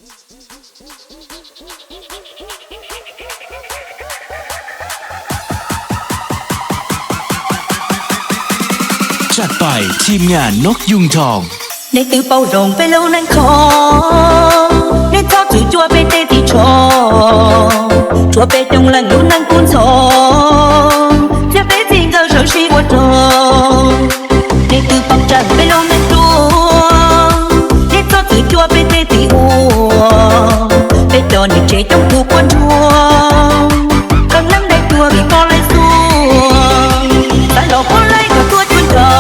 จัดไปทีมงานนกยุงทอง ในตือเป่าดงไปแล้วนั่นของในทอดถือจัวไปเตะที่ชอจัวไปตรงหลังลูกนั่งกุนซองจะไปจริงก็เฉยชีว่าจงในตือเป่าจันไปแล้วนั่นดวงในทอดถือจัวไปเตะที่หัวไปตอนนี้เจต้องถูกคนชัวกำลังได้ตัวมีพอเลยสู้แต่หลอกพอเลยกับตัวจนเก่า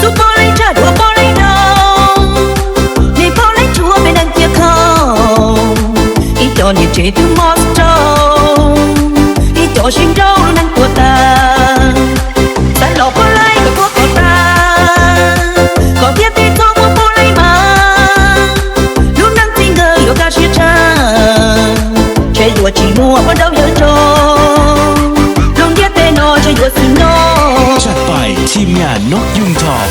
สู้พอเลยชาดัวพอเลยดองนี่พอเลยชัวไปนั่งเกี่ยวข้าวอีตอนนี้เจถึงมอสโตอีจอชิงเจ้านั่งตัวตาแต่หลอกพอเลยกับตัวตาก็เทียบที่ท้องว่าพอเลยมาลูกนั่งจริงเกยอยู่กับเชี่ยชาเชื่อว่าจีมัวเพราะเดาเยอะจงลงเดียเตโนเชื่อว่าสิโนจัดไปทีมงานนกยุงทอง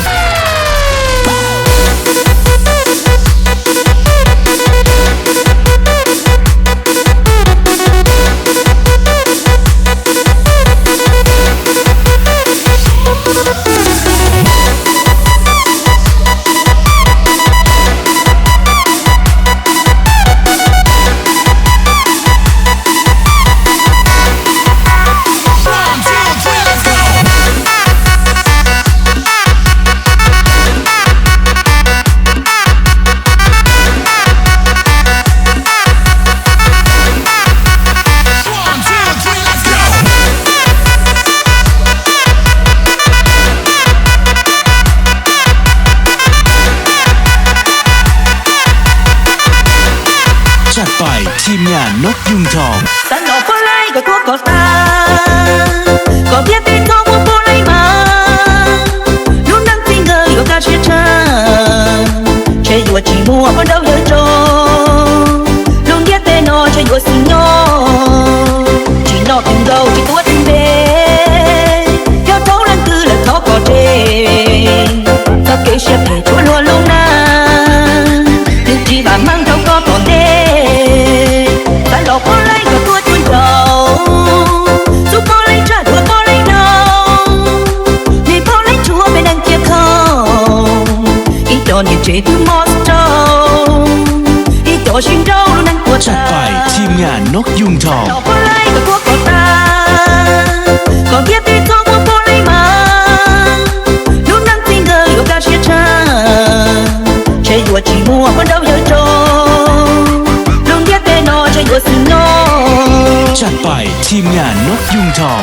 จัดไปทีมงานนกยุงทองแต่หลอกพอเลยก็ตัวก็ตาก็เทียบที่ท้องว่าพอเลยมาลูกนั่งจริงเกยอยู่กับเชี่ยชาเชื่อว่าจีมัวเพราะเดาเยอะจงลงเดียเตโนเชื่อว่าสิโนจีนอถึงเราจีตัวถึงเบเดี๋ยวท้องนั่งคือแล้วเขาก็เทก็เกยเชื่อเพชัวรัวลงน้านึกจีบามั่งเขาก็ตอนเดแต่หลอกพอเลยก็ตัวจนเก่าสู้พอเลยชาดัวพอเลยดองนี่พอเลยชัวไปนั่งเกี่ยวข้าวอีตอนนี้เจถึงมอสโตอีจอชิงเจ้าลูกนั่งตัว จัด ตา ไปทีมงานนกยุงทอง หลอกพอเลยก็ตัวก็ตาก็เทียบที่ท้องว่าพอเลยมาลูกนั่งจริงเกยอยู่กับเชี่ยชาเชื่อว่าจีมัวเพราะเดาเยอะจงลงเดียเตโนเชื่อว่าสิโนจัดไปทีมงานนกยุงทอง